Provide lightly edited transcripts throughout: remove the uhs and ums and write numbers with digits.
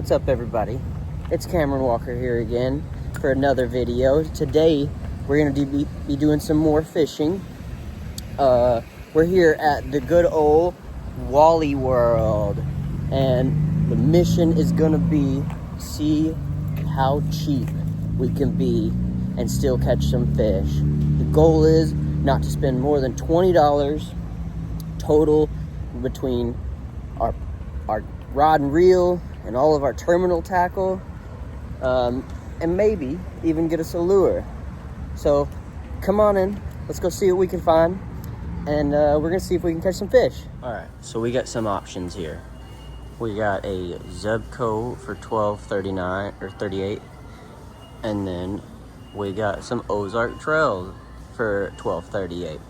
What's up, everybody? It's Cameron Walker here again for another video. Today we're going to be doing some more fishing. We're here at the good old Wally World, and the mission is going to be see how cheap we can be and still catch some fish. The goal is not to spend more than $20 total between our rod and reel and all of our terminal tackle, and maybe even get us a lure. So come on in, let's go see what we can find, and we're gonna see if we can catch some fish. All right, so we got some options here. We got a Zebco for $12.39 or $38, and then we got some Ozark Trails for $12.38.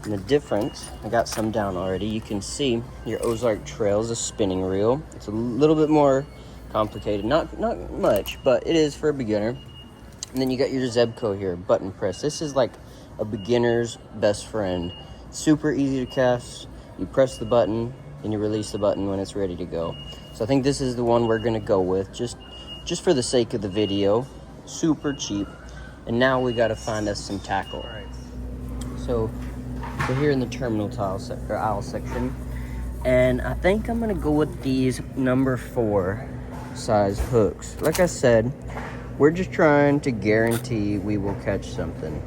And the difference, I got some down already. You can see your Ozark Trails, a spinning reel. It's a little bit more complicated, not much, but it is for a beginner. And then you got your Zebco here, button press. This is like a beginner's best friend. Super easy to cast. You press the button and you release the button when it's ready to go. So I think this is the one we're gonna go with, just for the sake of the video. Super cheap. And now we gotta find us some tackle. All right. So we're here in the terminal aisle section, and I think I'm gonna go with these number 4 size hooks. Like I said, we're just trying to guarantee we will catch something.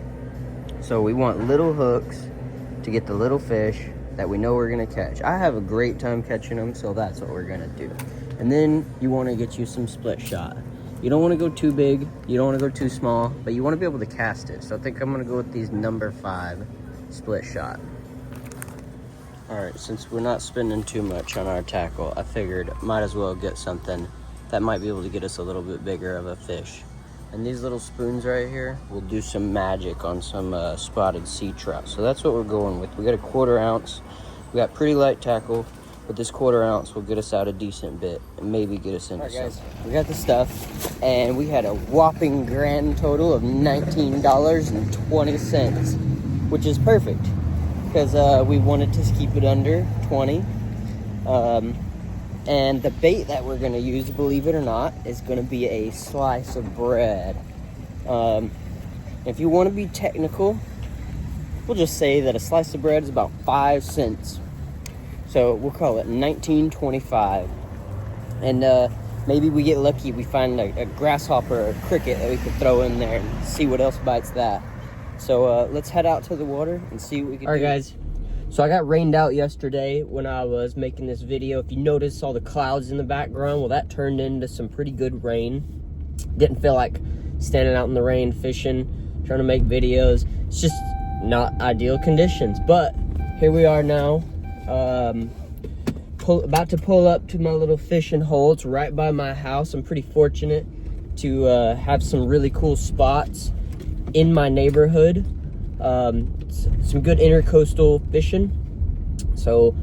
So we want little hooks to get the little fish that we know we're gonna catch. I have a great time catching them, so that's what we're gonna do. And then you wanna get you some split shot. You don't wanna go too big, you don't wanna go too small, but you wanna be able to cast it. So I think I'm gonna go with these number 5 split shot. All right, since we're not spending too much on our tackle, I figured might as well get something that might be able to get us a little bit bigger of a fish. And these little spoons right here will do some magic on some spotted sea trout. So that's what we're going with. We got a 1/4 ounce. We got pretty light tackle, but this 1/4 ounce will get us out a decent bit and maybe get us into something. All right, guys, we got the stuff, and we had a whopping grand total of $19.20. Which is perfect, because we wanted to keep it under 20. And the bait that we're going to use, believe it or not, is going to be a slice of bread. If you want to be technical, we'll just say that a slice of bread is about 5 cents. So we'll call it $19.25. And maybe we get lucky, we find a grasshopper or a cricket that we could throw in there and see what else bites that. So let's head out to the water and see what we can do. All right, guys. So I got rained out yesterday when I was making this video. If you notice all the clouds in the background, well, that turned into some pretty good rain. Didn't feel like standing out in the rain, fishing, trying to make videos. It's just not ideal conditions. But here we are now. About to pull up to my little fishing hole. It's right by my house. I'm pretty fortunate to have some really cool spots in my neighborhood. Some good intercoastal fishing. So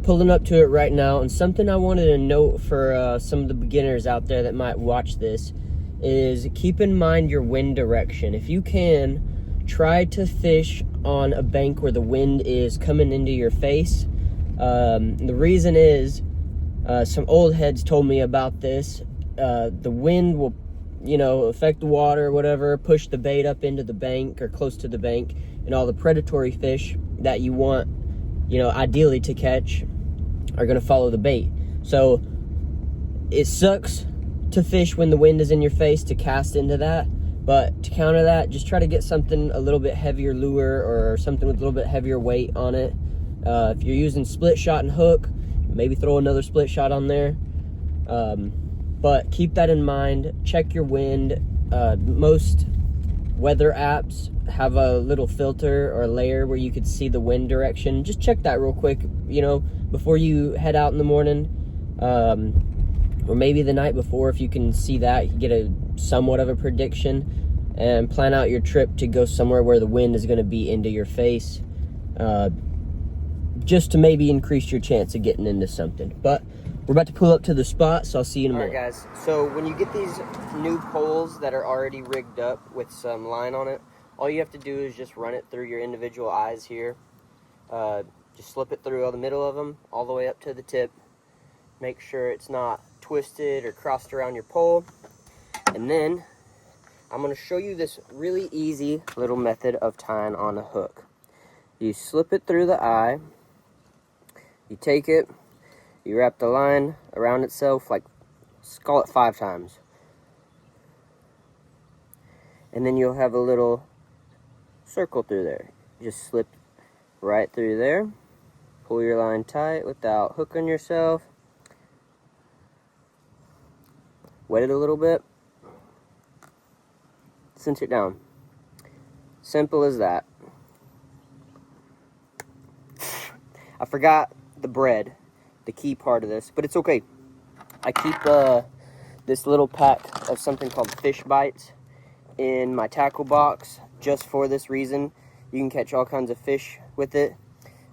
pulling up to it right now. And something I wanted to note for some of the beginners out there that might watch this is keep in mind your wind direction. If you can, try to fish on a bank where the wind is coming into your face. The reason is some old heads told me about this. The wind will affect the water or whatever, push the bait up into the bank or close to the bank, and all the predatory fish that you want, ideally to catch are going to follow the bait. So it sucks to fish when the wind is in your face, to cast into that, but to counter that, just try to get something a little bit heavier lure or something with a little bit heavier weight on it. If you're using split shot and hook, maybe throw another split shot on there. But keep that in mind. Check your wind. Most weather apps have a little filter or layer where you could see the wind direction. Just check that real quick, before you head out in the morning, or maybe the night before. If you can see that, you can get a somewhat of a prediction and plan out your trip to go somewhere where the wind is going to be into your face, just to maybe increase your chance of getting into something. But we're about to pull up to the spot, so I'll see you in a minute. All right, guys. So when you get these new poles that are already rigged up with some line on it, all you have to do is just run it through your individual eyes here. Just slip it through the middle of them, all the way up to the tip. Make sure it's not twisted or crossed around your pole. And then I'm going to show you this really easy little method of tying on a hook. You slip it through the eye, you take it, you wrap the line around itself, like, let's call it 5 times. And then you'll have a little circle through there. You just slip right through there, pull your line tight without hooking yourself, wet it a little bit, cinch it down. Simple as that. I forgot the bread, the key part of this, but it's okay. I keep this little pack of something called fish bites in my tackle box just for this reason. You can catch all kinds of fish with it.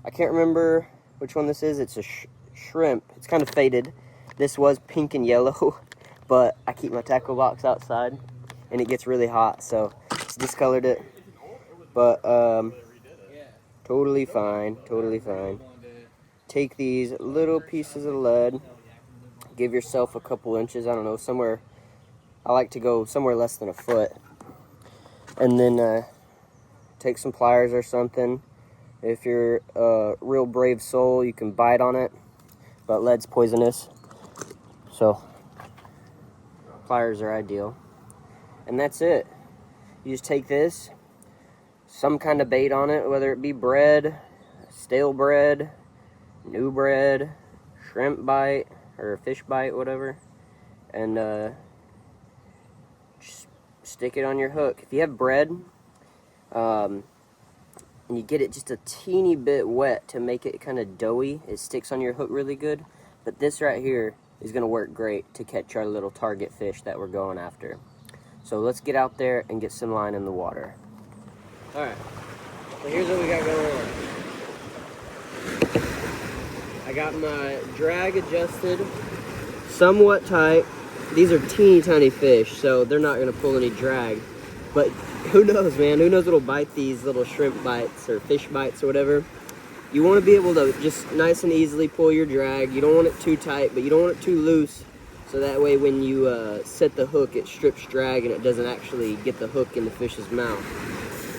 I can't remember which one this is. It's a shrimp. It's kind of faded. This was pink and yellow, but I keep my tackle box outside and it gets really hot, so it's discolored it. But totally fine, totally fine. Take these little pieces of lead, give yourself a couple inches, I don't know, somewhere, I like to go somewhere less than a foot. And then take some pliers or something. If you're a real brave soul, you can bite on it, but lead's poisonous, so pliers are ideal. And that's it. You just take this, some kind of bait on it, whether it be bread, stale bread, new bread, shrimp bite, or fish bite, whatever, and just stick it on your hook. If you have bread, and you get it just a teeny bit wet to make it kind of doughy, it sticks on your hook really good. But this right here is going to work great to catch our little target fish that we're going after. So let's get out there and get some line in the water. Alright, so here's what we got going on. I got my drag adjusted somewhat tight. These are teeny tiny fish, so they're not going to pull any drag. But who knows, man? Who knows what'll bite these little shrimp bites or fish bites or whatever. You want to be able to just nice and easily pull your drag. You don't want it too tight, but you don't want it too loose. So that way when you set the hook, it strips drag and it doesn't actually get the hook in the fish's mouth.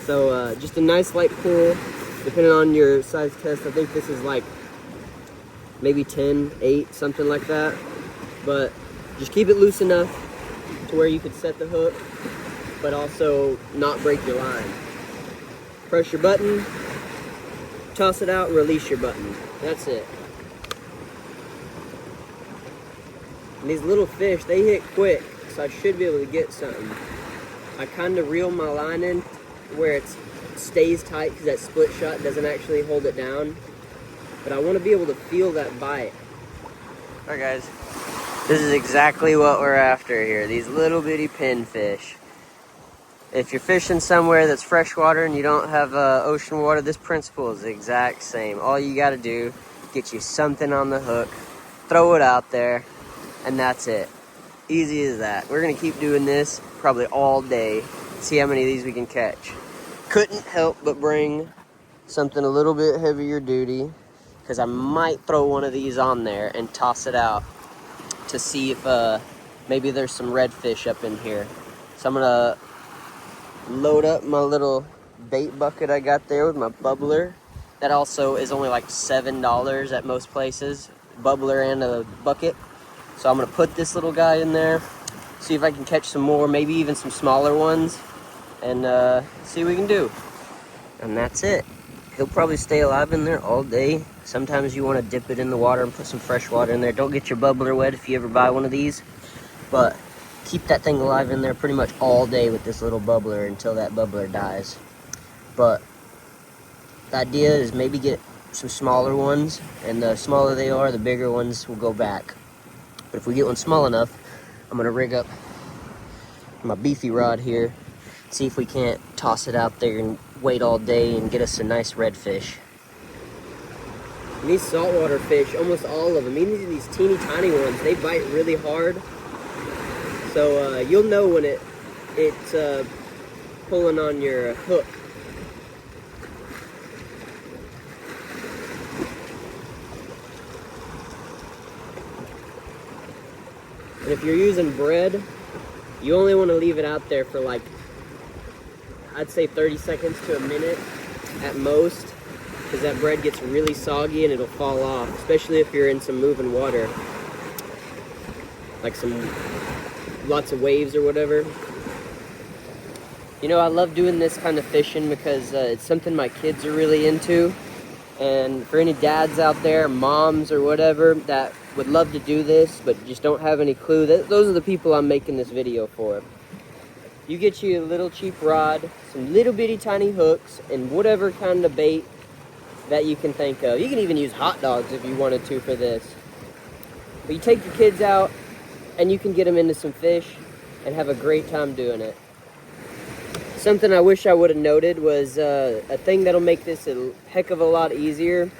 So just a nice light pull, depending on your size test. I think this is like maybe 10, 8, something like that. But just keep it loose enough to where you could set the hook, but also not break your line. Press your button, toss it out, release your button. That's it. And these little fish, they hit quick, so I should be able to get something. I kind of reel my line in where it stays tight because that split shot doesn't actually hold it down. But I want to be able to feel that bite. Alright guys, this is exactly what we're after here. These little bitty pinfish. If you're fishing somewhere that's freshwater and you don't have ocean water, this principle is the exact same. All you got to do, get you something on the hook, throw it out there, and that's it. Easy as that. We're going to keep doing this probably all day, see how many of these we can catch. Couldn't help but bring something a little bit heavier duty, because I might throw one of these on there and toss it out to see if maybe there's some redfish up in here. So I'm going to load up my little bait bucket I got there with my bubbler. That also is only like $7 at most places, bubbler and a bucket. So I'm gonna put this little guy in there, see if I can catch some more, maybe even some smaller ones, and see what we can do. And that's it. He'll probably stay alive in there all day. Sometimes you want to dip it in the water and put some fresh water in there. Don't get your bubbler wet if you ever buy one of these, but keep that thing alive in there pretty much all day with this little bubbler until that bubbler dies. But the idea is maybe get some smaller ones, and the smaller they are, the bigger ones will go back. But if we get one small enough, I'm going to rig up my beefy rod here, see if we can't toss it out there and wait all day and get us a nice redfish. And these saltwater fish, almost all of them, even these teeny tiny ones, they bite really hard. So you'll know when it's pulling on your hook. And if you're using bread, you only want to leave it out there for like, I'd say 30 seconds to a minute at most, because that bread gets really soggy and it'll fall off, especially if you're in some moving water, like lots of waves or whatever. You know, I love doing this kind of fishing because it's something my kids are really into. And for any dads out there, moms or whatever, that would love to do this but just don't have any clue, those are the people I'm making this video for. You get you a little cheap rod, some little bitty tiny hooks, and whatever kind of bait that you can think of. You can even use hot dogs if you wanted to for this. But you take your kids out and you can get them into some fish and have a great time doing it. Something I wish I would have noted was a thing that'll make this a heck of a lot easier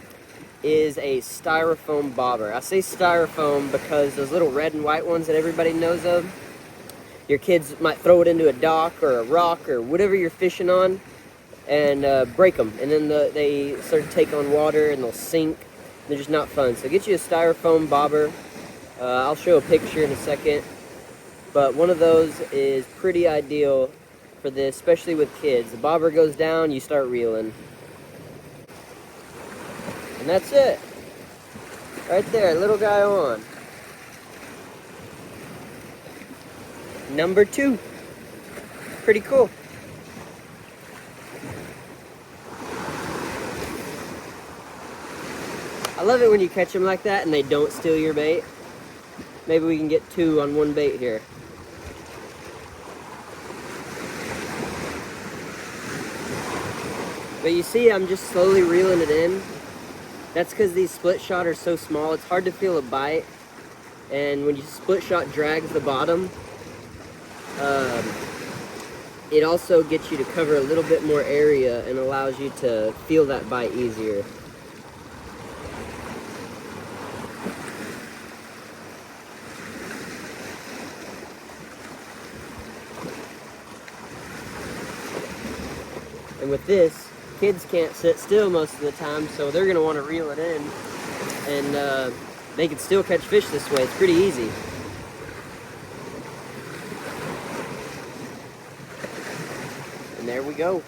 is a styrofoam bobber. I say styrofoam because those little red and white ones that everybody knows of, your kids might throw it into a dock or a rock or whatever you're fishing on and break them. And then they start to take on water and they'll sink. They're just not fun. So get you a styrofoam bobber. I'll show a picture in a second. But one of those is pretty ideal for this, especially with kids. The bobber goes down, you start reeling. And that's it. Right there, little guy on. Number 2. Pretty cool. I love it when you catch them like that and they don't steal your bait. Maybe we can get 2 on one bait here. But you see, I'm just slowly reeling it in. That's because these split shot are so small, it's hard to feel a bite. And when you split shot drags the bottom, it also gets you to cover a little bit more area and allows you to feel that bite easier. And with this, kids can't sit still most of the time, so they're going to want to reel it in, and they can still catch fish this way. It's pretty easy. And there we go.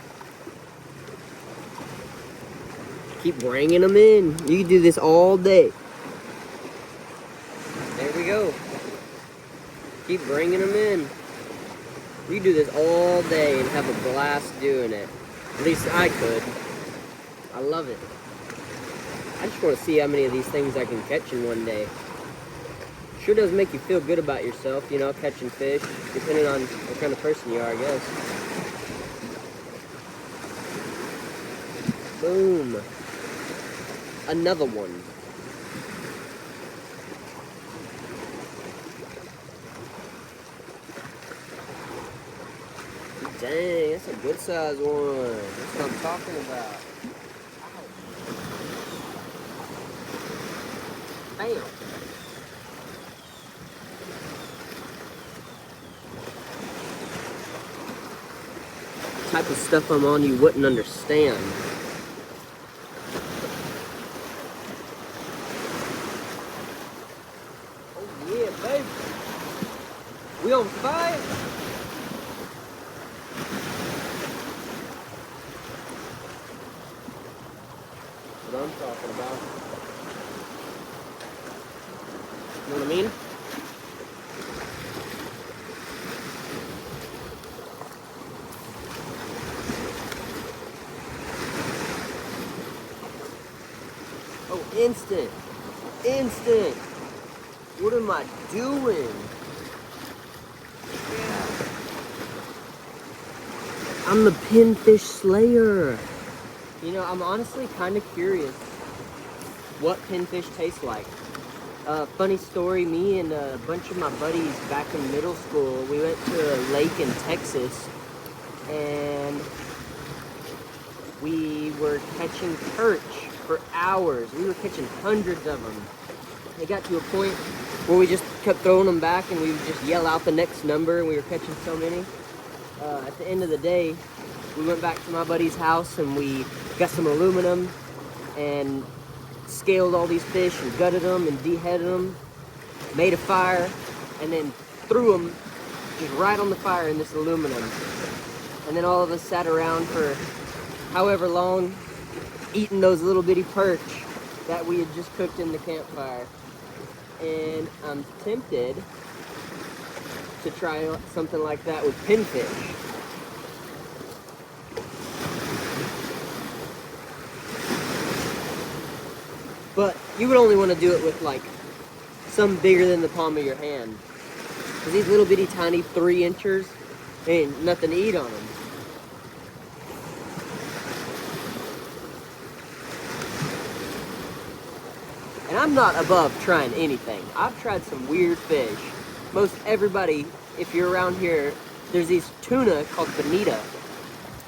Keep bringing them in. You can do this all day. There we go. Keep bringing them in. You can do this all day and have a blast doing it. At least I could. I love it. I just want to see how many of these things I can catch in one day. Sure does make you feel good about yourself, you know, catching fish, depending on what kind of person you are, I guess. Boom. Another one. Dang, that's a good size one. That's what I'm talking about. Bam. The type of stuff I'm on you wouldn't understand. Oh yeah, baby. We on fire? What I'm talking about. You know what I mean? Oh, instant. Instant. What am I doing? Yeah. I'm the pinfish slayer. You know, I'm honestly kind of curious what pinfish taste like. Funny story, me and a bunch of my buddies back in middle school, we went to a lake in Texas and we were catching perch for hours. We were catching hundreds of them. It got to a point where we just kept throwing them back and we would just yell out the next number and we were catching so many. At the end of the day, we went back to my buddy's house and we got some aluminum and scaled all these fish and gutted them and deheaded them, made a fire, and then threw them just right on the fire in this aluminum. And then all of us sat around for however long, eating those little bitty perch that we had just cooked in the campfire. And I'm tempted to try something like that with pinfish. But you would only want to do it with like some bigger than the palm of your hand. Because these little bitty tiny 3-inchers, ain't nothing to eat on them. And I'm not above trying anything. I've tried some weird fish. Most everybody, if you're around here, there's these tuna called bonita.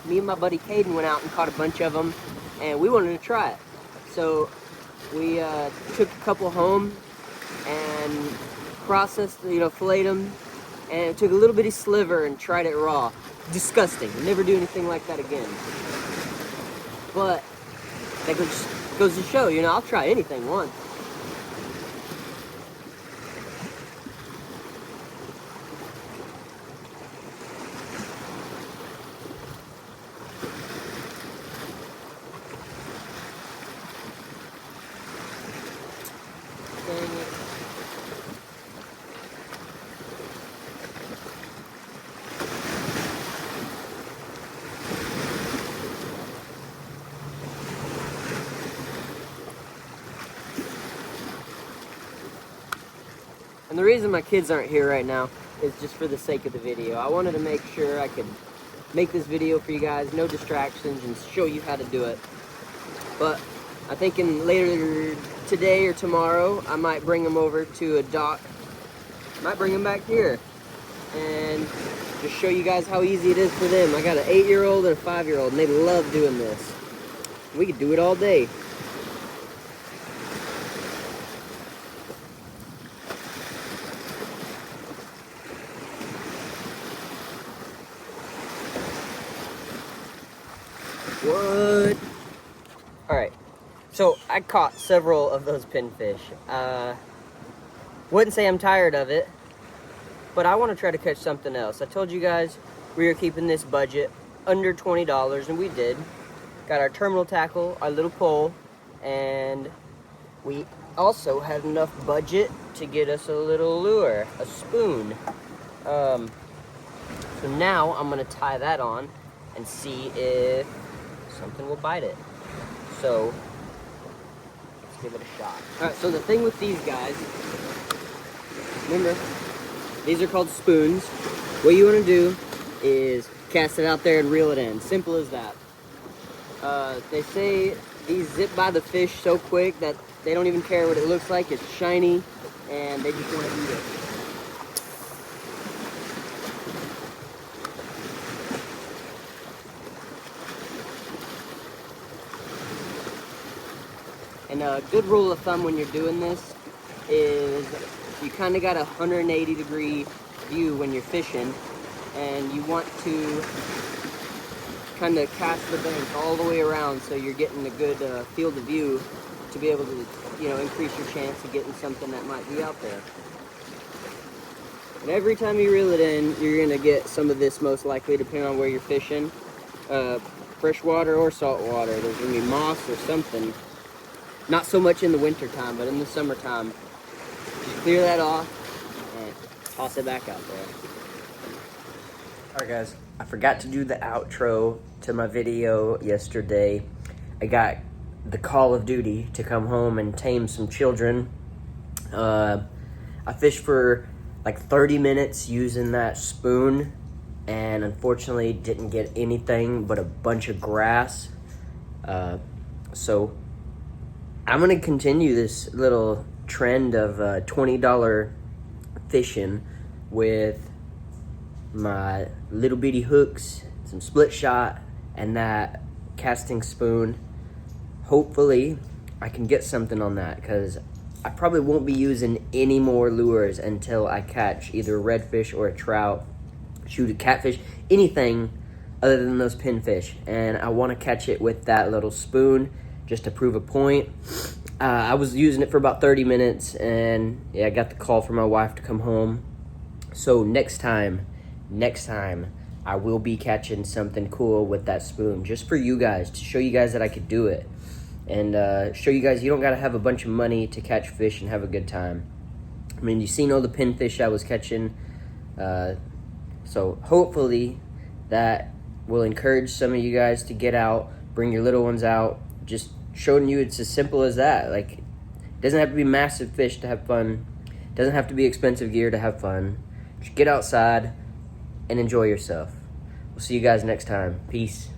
Me and my buddy Caden went out and caught a bunch of them, and we wanted to try it. So we took a couple home and processed, filleted them, and took a little bitty sliver and tried it raw. Disgusting. Never do anything like that again. But that goes to show, I'll try anything once. And the reason my kids aren't here right now is just for the sake of the video. I wanted to make sure I could make this video for you guys, no distractions, and show you how to do it. But I think later today or tomorrow, I might bring them over to a dock. Might bring them back here and just show you guys how easy it is for them. I got an 8-year-old and a 5-year-old, and they love doing this. We could do it all day. What? Alright, so I caught several of those pinfish. Wouldn't say I'm tired of it, but I want to try to catch something else. I told you guys we were keeping this budget under $20, and we did. Got our terminal tackle, our little pole, and we also had enough budget to get us a little lure, a spoon. So now I'm going to tie that on and see if something will bite it. So let's give it a shot. Alright, so the thing with these guys, remember, these are called spoons. What you want to do is cast it out there and reel it in. Simple as that. They say these zip by the fish so quick that they don't even care what it looks like. It's shiny, and they just want to eat it. And a good rule of thumb when you're doing this is you kind of got a 180-degree view when you're fishing, and you want to kind of cast the bank all the way around so you're getting a good field of view to be able to, increase your chance of getting something that might be out there. And every time you reel it in, you're going to get some of this most likely, depending on where you're fishing. Freshwater or saltwater. There's going to be moss or something. Not so much in the winter time, but in the summertime. Just clear that off and toss it back out there. Alright guys, I forgot to do the outro to my video yesterday. I got the Call of Duty to come home and tame some children. I fished for like 30 minutes using that spoon, and unfortunately didn't get anything but a bunch of grass. So I'm gonna continue this little trend of $20 fishing with my little bitty hooks, some split shot, and that casting spoon. Hopefully I can get something on that, because I probably won't be using any more lures until I catch either a redfish or a trout, shoot a catfish, anything other than those pinfish. And I want to catch it with that little spoon just to prove a point. I was using it for about 30 minutes, and yeah, I got the call from my wife to come home. So next time, I will be catching something cool with that spoon, just for you guys, to show you guys that I could do it. And show you guys you don't gotta have a bunch of money to catch fish and have a good time. I mean, you've seen all the pinfish I was catching. So hopefully that will encourage some of you guys to get out, bring your little ones out. Just showing you it's as simple as that. Like, it doesn't have to be massive fish to have fun. It doesn't have to be expensive gear to have fun. Just get outside and enjoy yourself. We'll see you guys next time. Peace.